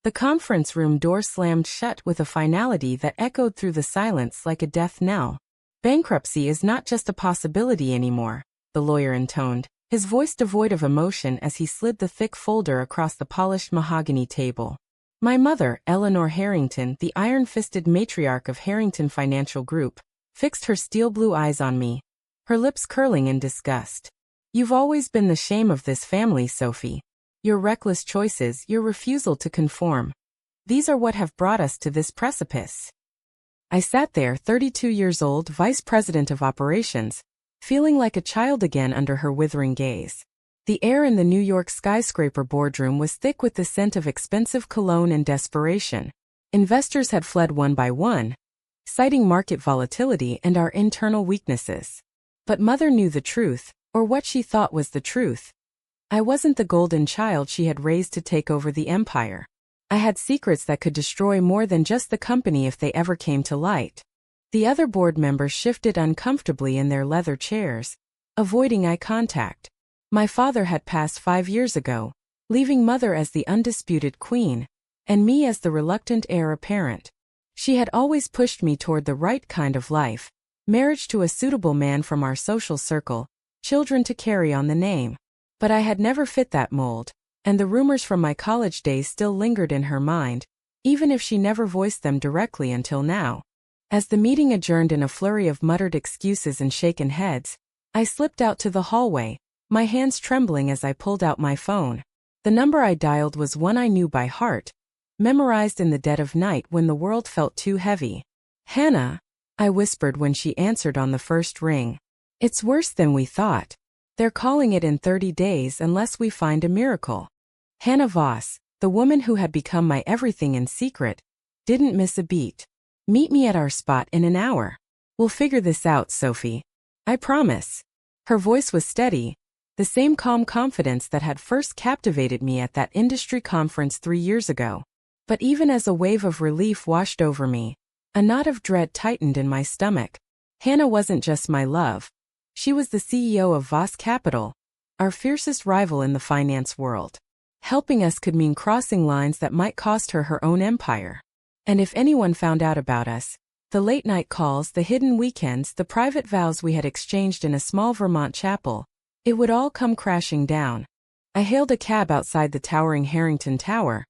The conference room door slammed shut with a finality that echoed through the silence like a death knell. Bankruptcy is not just a possibility anymore, the lawyer intoned, his voice devoid of emotion as he slid the thick folder across the polished mahogany table. My mother, Eleanor Harrington, the iron-fisted matriarch of Harrington Financial Group, fixed her steel blue eyes on me, her lips curling in disgust. You've always been the shame of this family, Sophie. Your reckless choices, your refusal to conform. These are what have brought us to this precipice. I sat there, 32 years old, vice president of operations, feeling like a child again under her withering gaze. The air in the New York skyscraper boardroom was thick with the scent of expensive cologne and desperation. Investors had fled one by one, citing market volatility and our internal weaknesses. But Mother knew the truth, or what she thought was the truth. I wasn't the golden child she had raised to take over the empire. I had secrets that could destroy more than just the company if they ever came to light. The other board members shifted uncomfortably in their leather chairs, avoiding eye contact. My father had passed 5 years ago, leaving Mother as the undisputed queen, and me as the reluctant heir apparent. She had always pushed me toward the right kind of life, marriage to a suitable man from our social circle, children to carry on the name. But I had never fit that mold, and the rumors from my college days still lingered in her mind, even if she never voiced them directly until now. As the meeting adjourned in a flurry of muttered excuses and shaken heads, I slipped out to the hallway, my hands trembling as I pulled out my phone. The number I dialed was one I knew by heart, memorized in the dead of night when the world felt too heavy. "Hannah," I whispered when she answered on the first ring. "It's worse than we thought. They're calling it in 30 days unless we find a miracle." Hannah Voss, the woman who had become my everything in secret, didn't miss a beat. "Meet me at our spot in an hour. We'll figure this out, Sophie. I promise." Her voice was steady, the same calm confidence that had first captivated me at that industry conference 3 years ago. But even as a wave of relief washed over me, a knot of dread tightened in my stomach. Hannah wasn't just my love. She was the CEO of Voss Capital, our fiercest rival in the finance world. Helping us could mean crossing lines that might cost her her own empire. And if anyone found out about us, the late-night calls, the hidden weekends, the private vows we had exchanged in a small Vermont chapel, it would all come crashing down. I hailed a cab outside the towering Harrington Tower,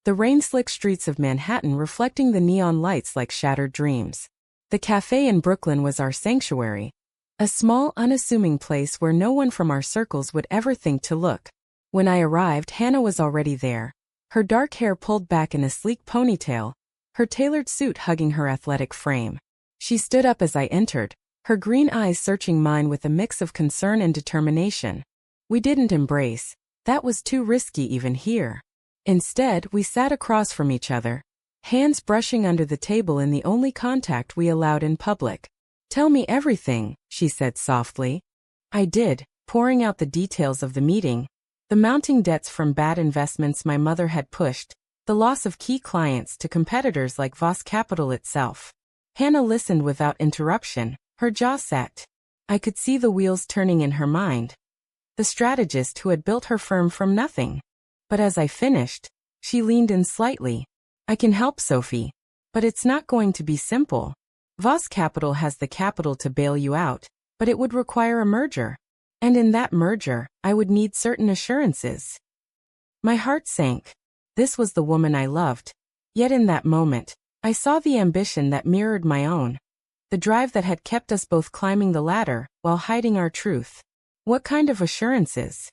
the rain-slick streets of Manhattan reflecting the neon lights like shattered dreams. The cafe in Brooklyn was our sanctuary, a small, unassuming place where no one from our circles would ever think to look. When I arrived, Hannah was already there, her dark hair pulled back in a sleek ponytail, her tailored suit hugging her athletic frame. She stood up as I entered, her green eyes searching mine with a mix of concern and determination. We didn't embrace. That was too risky even here. Instead, we sat across from each other, hands brushing under the table in the only contact we allowed in public. "Tell me everything," she said softly. I did, pouring out the details of the meeting, the mounting debts from bad investments my mother had pushed, the loss of key clients to competitors like Voss Capital itself. Hannah listened without interruption, her jaw set. I could see the wheels turning in her mind. The strategist who had built her firm from nothing. But as I finished, she leaned in slightly. "I can help, Sophie. But it's not going to be simple. Voss Capital has the capital to bail you out, but it would require a merger. And in that merger, I would need certain assurances." My heart sank. This was the woman I loved. Yet in that moment, I saw the ambition that mirrored my own. The drive that had kept us both climbing the ladder while hiding our truth. "What kind of assurances?"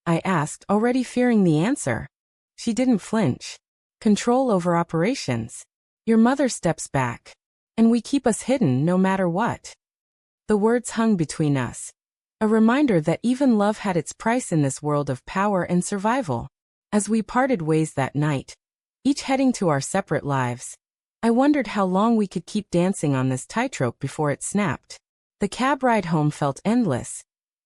I asked, already fearing the answer. She didn't flinch. "Control over operations. Your mother steps back. And we keep us hidden no matter what." The words hung between us. A reminder that even love had its price in this world of power and survival. As we parted ways that night, each heading to our separate lives, I wondered how long we could keep dancing on this tightrope before it snapped. The cab ride home felt endless,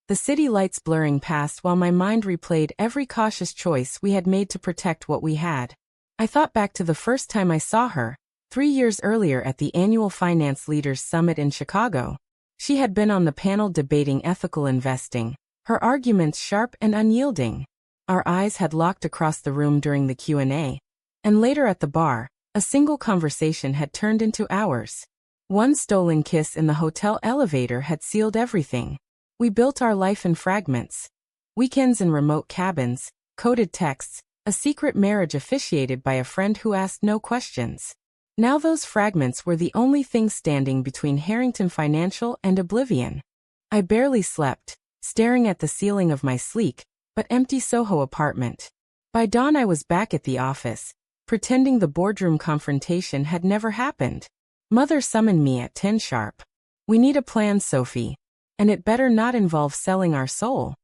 the city lights blurring past while my mind replayed every cautious choice we had made to protect what we had. I thought back to the first time I saw her, 3 years earlier at the annual Finance Leaders Summit in Chicago. She had been on the panel debating ethical investing, her arguments sharp and unyielding. Our eyes had locked across the room during the Q&A, And later at the bar, a single conversation had turned into hours. One stolen kiss in the hotel elevator had sealed everything. We built our life in fragments. Weekends in remote cabins, coded texts, a secret marriage officiated by a friend who asked no questions. Now those fragments were the only thing standing between Harrington Financial and oblivion. I barely slept, staring at the ceiling of my sleek, but empty Soho apartment. By dawn I was back at the office, pretending the boardroom confrontation had never happened. Mother summoned me at 10 sharp. "We need a plan, Sophie. And it better not involve selling our soul."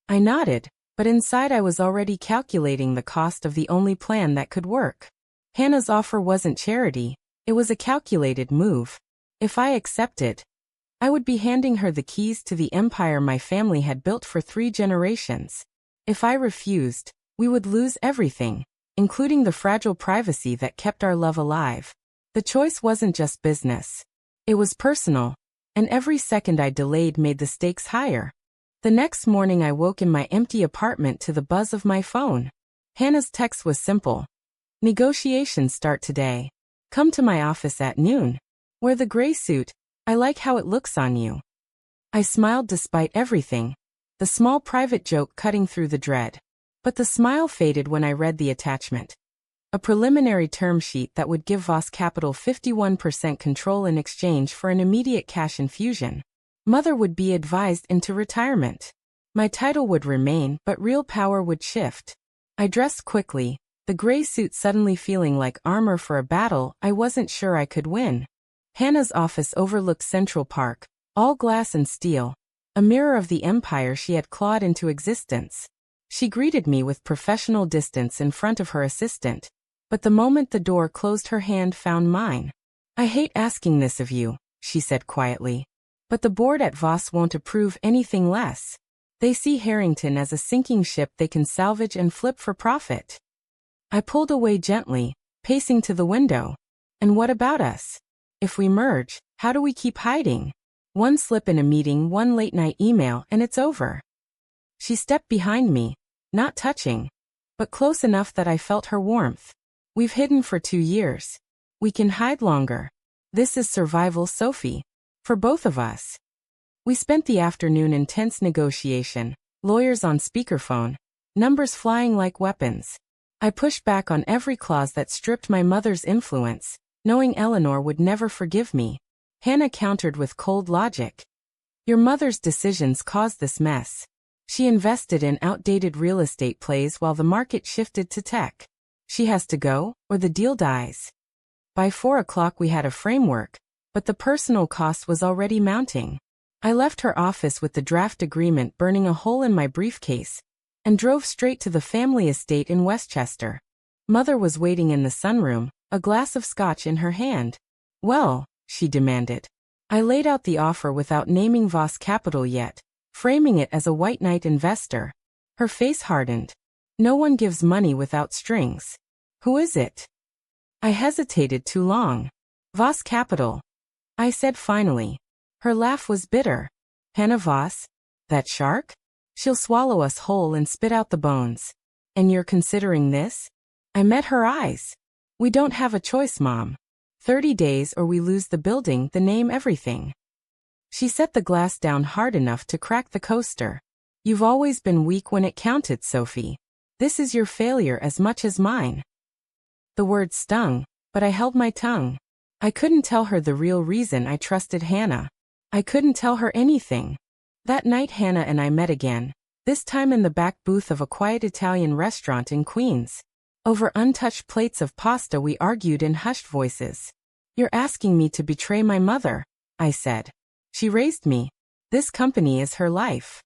I nodded, but inside I was already calculating the cost of the only plan that could work. Hannah's offer wasn't charity, it was a calculated move. If I accepted, I would be handing her the keys to the empire my family had built for 3 generations. If I refused, we would lose everything, including the fragile privacy that kept our love alive. The choice wasn't just business. It was personal, and every second I delayed made the stakes higher. The next morning I woke in my empty apartment to the buzz of my phone. Hannah's text was simple. "Negotiations start today. Come to my office at noon. Wear the gray suit. I like how it looks on you." I smiled despite everything, the small private joke cutting through the dread. But the smile faded when I read the attachment. A preliminary term sheet that would give Voss Capital 51% control in exchange for an immediate cash infusion. Mother would be advised into retirement. My title would remain, but real power would shift. I dressed quickly, the gray suit suddenly feeling like armor for a battle I wasn't sure I could win. Hannah's office overlooked Central Park, all glass and steel, a mirror of the empire she had clawed into existence. She greeted me with professional distance in front of her assistant, but the moment the door closed her hand found mine. "I hate asking this of you," she said quietly, "but the board at Voss won't approve anything less. They see Harrington as a sinking ship they can salvage and flip for profit." I pulled away gently, pacing to the window. "And what about us? If we merge, how do we keep hiding? One slip in a meeting, one late-night email, and it's over." She stepped behind me, not touching, but close enough that I felt her warmth. "We've hidden for 2 years. We can hide longer. This is survival, Sophie. For both of us." We spent the afternoon in tense negotiation, lawyers on speakerphone, numbers flying like weapons. I pushed back on every clause that stripped my mother's influence, knowing Eleanor would never forgive me. Hannah countered with cold logic. "Your mother's decisions caused this mess. She invested in outdated real estate plays while the market shifted to tech. She has to go, or the deal dies." By 4 o'clock we had a framework, but the personal cost was already mounting. I left her office with the draft agreement burning a hole in my briefcase, and drove straight to the family estate in Westchester. Mother was waiting in the sunroom, a glass of scotch in her hand. "Well," she demanded. I laid out the offer without naming Voss Capital yet, framing it as a white knight investor. Her face hardened. "No one gives money without strings. Who is it?" I hesitated too long. "Voss Capital," I said finally. Her laugh was bitter. "Hannah Voss? That shark? She'll swallow us whole and spit out the bones. And you're considering this?" I met her eyes. "We don't have a choice, Mom. 30 days or we lose the building, the name, everything." She set the glass down hard enough to crack the coaster. "You've always been weak when it counted, Sophie. This is your failure as much as mine." The words stung, but I held my tongue. I couldn't tell her the real reason I trusted Hannah. I couldn't tell her anything. That night Hannah and I met again, this time in the back booth of a quiet Italian restaurant in Queens. Over untouched plates of pasta we argued in hushed voices. "You're asking me to betray my mother," I said. She raised me. "This company is her life."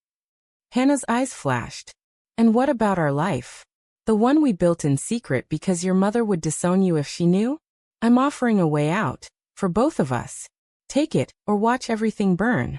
Hannah's eyes flashed. "And what about our life? The one we built in secret because your mother would disown you if she knew? I'm offering a way out, for both of us. Take it, or watch everything burn."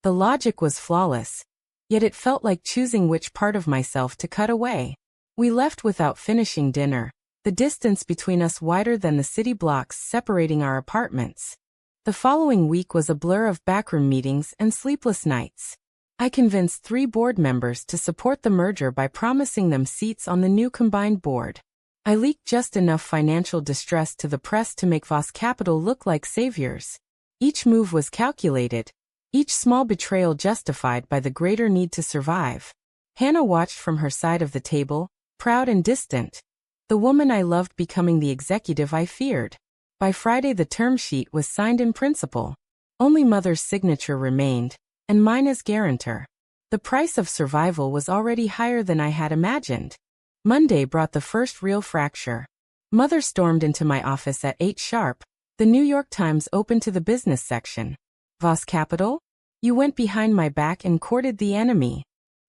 The logic was flawless, yet it felt like choosing which part of myself to cut away. We left without finishing dinner, the distance between us wider than the city blocks separating our apartments. The following week was a blur of backroom meetings and sleepless nights. I convinced 3 board members to support the merger by promising them seats on the new combined board. I leaked just enough financial distress to the press to make Voss Capital look like saviors. Each move was calculated, each small betrayal justified by the greater need to survive. Hannah watched from her side of the table, proud and distant. The woman I loved becoming the executive I feared. By Friday the term sheet was signed in principle. Only Mother's signature remained, and mine as guarantor. The price of survival was already higher than I had imagined. Monday brought the first real fracture. Mother stormed into my office at 8 sharp. The New York Times opened to the business section. Voss Capital? You went behind my back and courted the enemy.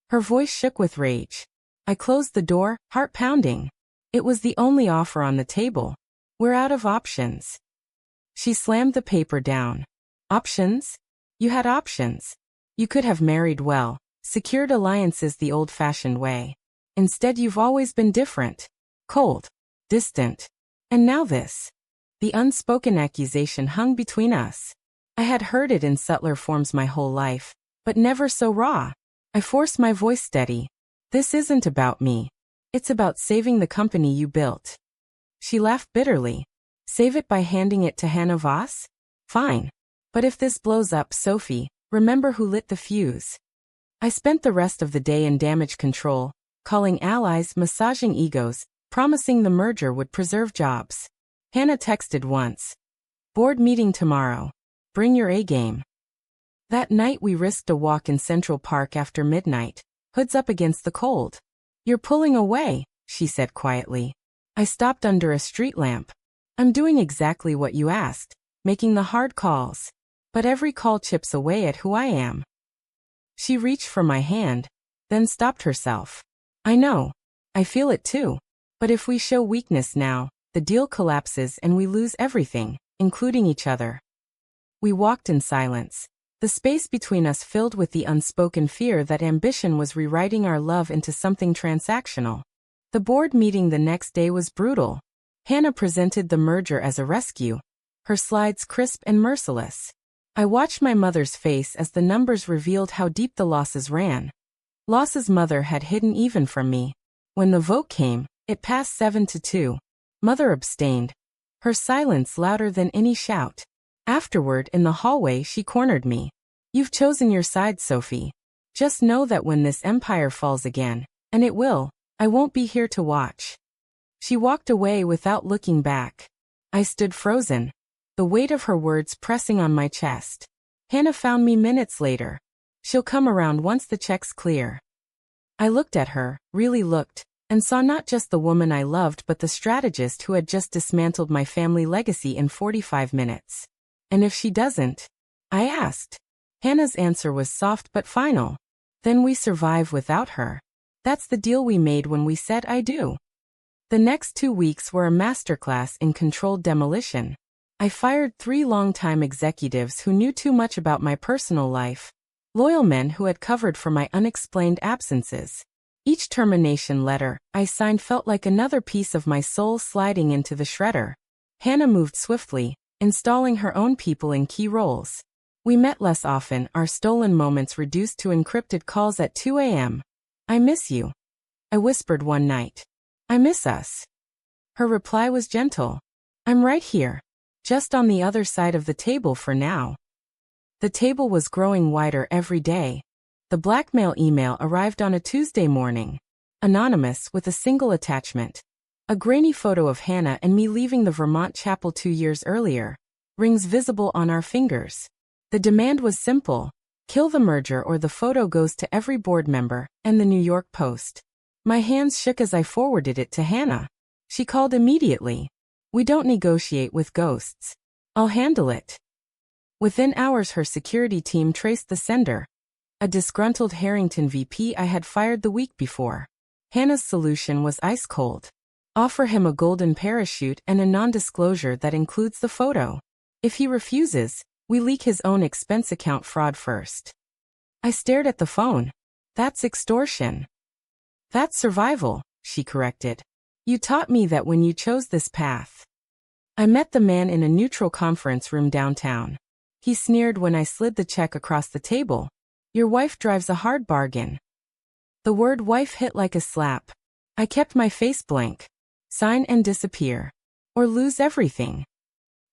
Her voice shook with rage. I closed the door, heart pounding. It was the only offer on the table. We're out of options. She slammed the paper down. Options? You had options. You could have married well, secured alliances the old-fashioned way. Instead you've always been different. Cold. Distant. And now this. The unspoken accusation hung between us. I had heard it in subtler forms my whole life, but never so raw. I forced my voice steady. This isn't about me. It's about saving the company you built. She laughed bitterly. Save it by handing it to Hannah Voss? Fine. But if this blows up, Sophie, remember who lit the fuse. I spent the rest of the day in damage control, calling allies, massaging egos, promising the merger would preserve jobs. Hannah texted once. Board meeting tomorrow. Bring your A-game. That night we risked a walk in Central Park after midnight, hoods up against the cold. You're pulling away, she said quietly. I stopped under a street lamp. I'm doing exactly what you asked, making the hard calls. But every call chips away at who I am. She reached for my hand, then stopped herself. I know. I feel it too. But if we show weakness now, the deal collapses and we lose everything, including each other. We walked in silence, the space between us filled with the unspoken fear that ambition was rewriting our love into something transactional. The board meeting the next day was brutal. Hannah presented the merger as a rescue, her slides crisp and merciless. I watched my mother's face as the numbers revealed how deep the losses ran. Losses Mother had hidden even from me. When the vote came, it passed 7-2. Mother abstained, her silence louder than any shout. Afterward, in the hallway, she cornered me. You've chosen your side, Sophie. Just know that when this empire falls again, and it will, I won't be here to watch. She walked away without looking back. I stood frozen, the weight of her words pressing on my chest. Hannah found me minutes later. She'll come around once the check's clear. I looked at her, really looked, and saw not just the woman I loved but the strategist who had just dismantled my family legacy in 45 minutes. And if she doesn't? I asked. Hannah's answer was soft but final. Then we survive without her. That's the deal we made when we said I do. The next 2 weeks were a masterclass in controlled demolition. I fired 3 longtime executives who knew too much about my personal life. Loyal men who had covered for my unexplained absences. Each termination letter I signed felt like another piece of my soul sliding into the shredder. Hannah moved swiftly, installing her own people in key roles. We met less often, our stolen moments reduced to encrypted calls at 2 a.m. I miss you. I whispered one night. I miss us. Her reply was gentle. I'm right here. Just on the other side of the table for now. The table was growing wider every day. The blackmail email arrived on a Tuesday morning. Anonymous with a single attachment. A grainy photo of Hannah and me leaving the Vermont chapel 2 years earlier. Rings visible on our fingers. The demand was simple. Kill the merger or the photo goes to every board member and the New York Post. My hands shook as I forwarded it to Hannah. She called immediately. We don't negotiate with ghosts. I'll handle it. Within hours her security team traced the sender. A disgruntled Harrington VP I had fired the week before. Hannah's solution was ice cold. Offer him a golden parachute and a non-disclosure that includes the photo. If he refuses, we leak his own expense account fraud first. I stared at the phone. That's extortion. That's survival, she corrected. You taught me that when you chose this path. I met the man in a neutral conference room downtown. He sneered when I slid the check across the table. Your wife drives a hard bargain. The word wife hit like a slap. I kept my face blank. Sign and disappear. Or lose everything.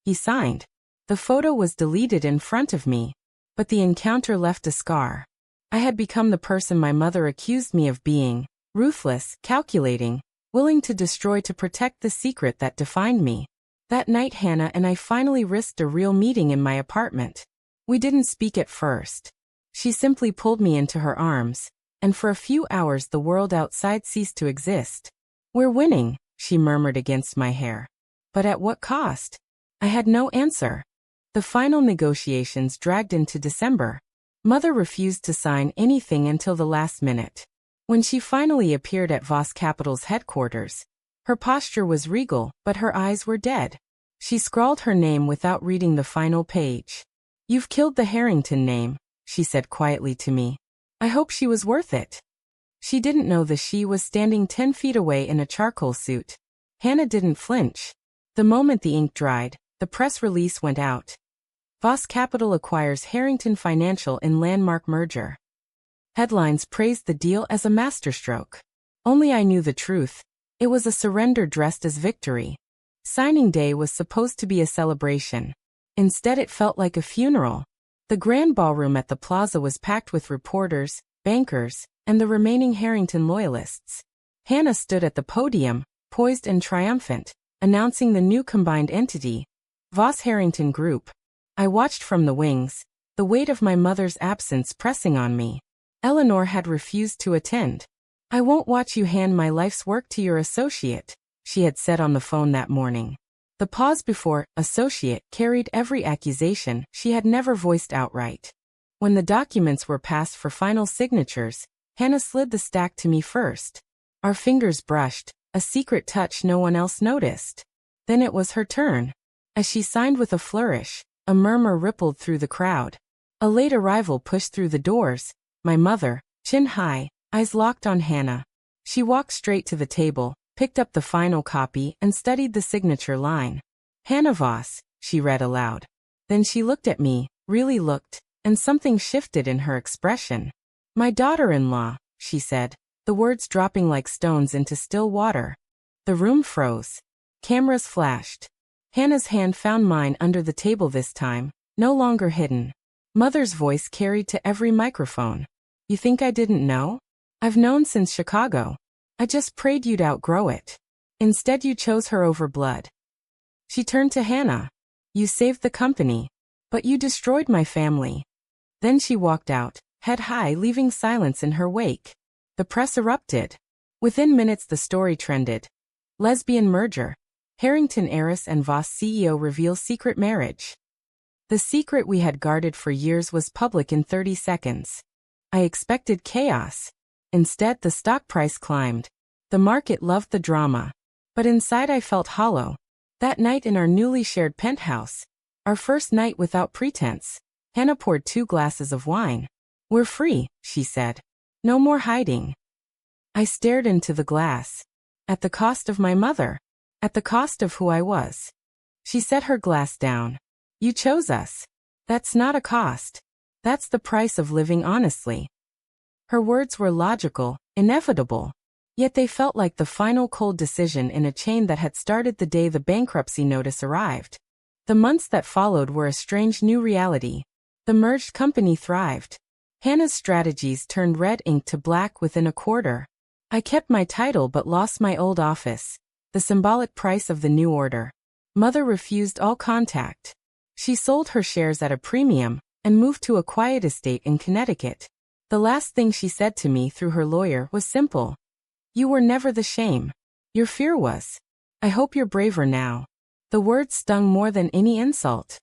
He signed. The photo was deleted in front of me, but the encounter left a scar. I had become the person my mother accused me of being, ruthless, calculating, willing to destroy to protect the secret that defined me. That night Hannah and I finally risked a real meeting in my apartment. We didn't speak at first. She simply pulled me into her arms, and for a few hours the world outside ceased to exist. "We're winning," she murmured against my hair. But at what cost? I had no answer. The final negotiations dragged into December. Mother refused to sign anything until the last minute. When she finally appeared at Voss Capital's headquarters, her posture was regal, but her eyes were dead. She scrawled her name without reading the final page. "You've killed the Harrington name," she said quietly to me. I hope she was worth it. She didn't know the she was standing 10 feet away in a charcoal suit. Hannah didn't flinch. The moment the ink dried, the press release went out. Voss Capital acquires Harrington Financial in landmark merger. Headlines praised the deal as a masterstroke. Only I knew the truth. It was a surrender dressed as victory. Signing day was supposed to be a celebration. Instead it felt like a funeral. The grand ballroom at the plaza was packed with reporters, bankers, and the remaining Harrington loyalists. Hannah stood at the podium, poised and triumphant, announcing the new combined entity, Voss Harrington Group. I watched from the wings, the weight of my mother's absence pressing on me. Eleanor had refused to attend. "I won't watch you hand my life's work to your associate," she had said on the phone that morning. The pause before associate carried every accusation she had never voiced outright. When the documents were passed for final signatures, Hannah slid the stack to me first. Our fingers brushed, a secret touch no one else noticed. Then it was her turn. As she signed with a flourish, a murmur rippled through the crowd. A late arrival pushed through the doors. My mother, chin high, eyes locked on Hannah. She walked straight to the table, picked up the final copy, and studied the signature line. "Hannah Voss," she read aloud. Then she looked at me, really looked, and something shifted in her expression. "My daughter-in-law," she said, the words dropping like stones into still water. The room froze. Cameras flashed. Hannah's hand found mine under the table this time, no longer hidden. Mother's voice carried to every microphone. "You think I didn't know? I've known since Chicago. I just prayed you'd outgrow it. Instead you chose her over blood." She turned to Hannah. "You saved the company, but you destroyed my family." Then she walked out, head high, leaving silence in her wake. The press erupted. Within minutes the story trended. Lesbian merger. Harrington heiress and Voss CEO reveal secret marriage. The secret we had guarded for years was public in 30 seconds. I expected chaos. Instead, the stock price climbed. The market loved the drama. But inside I felt hollow. That night in our newly shared penthouse, our first night without pretense, Hannah poured 2 glasses of wine. "We're free," she said. "No more hiding." I stared into the glass. At the cost of my mother. At the cost of who I was. She set her glass down. "You chose us. That's not a cost. That's the price of living honestly." Her words were logical, inevitable. Yet they felt like the final cold decision in a chain that had started the day the bankruptcy notice arrived. The months that followed were a strange new reality. The merged company thrived. Hannah's strategies turned red ink to black within a quarter. I kept my title but lost my old office, the symbolic price of the new order. Mother refused all contact. She sold her shares at a premium and moved to a quiet estate in Connecticut. The last thing she said to me through her lawyer was simple. "You were never the shame. Your fear was. I hope you're braver now." The words stung more than any insult.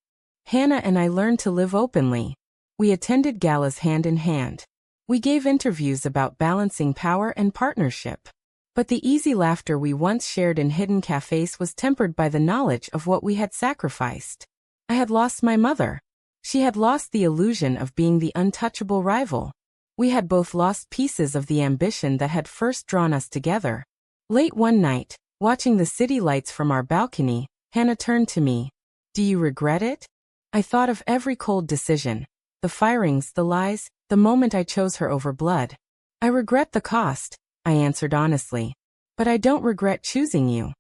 Hannah and I learned to live openly. We attended galas hand in hand. We gave interviews about balancing power and partnership. But the easy laughter we once shared in hidden cafes was tempered by the knowledge of what we had sacrificed. I had lost my mother. She had lost the illusion of being the untouchable rival. We had both lost pieces of the ambition that had first drawn us together. Late one night, watching the city lights from our balcony, Hannah turned to me. "Do you regret it?" I thought of every cold decision. The firings, the lies, the moment I chose her over blood. "I regret the cost," I answered honestly. "But I don't regret choosing you."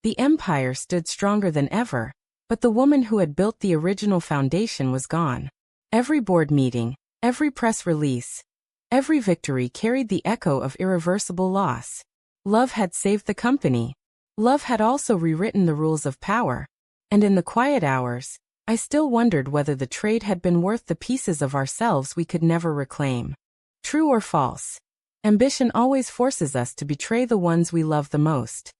The empire stood stronger than ever, but the woman who had built the original foundation was gone. Every board meeting, every press release, every victory carried the echo of irreversible loss. Love had saved the company. Love had also rewritten the rules of power. And in the quiet hours, I still wondered whether the trade had been worth the pieces of ourselves we could never reclaim. True or false? Ambition always forces us to betray the ones we love the most.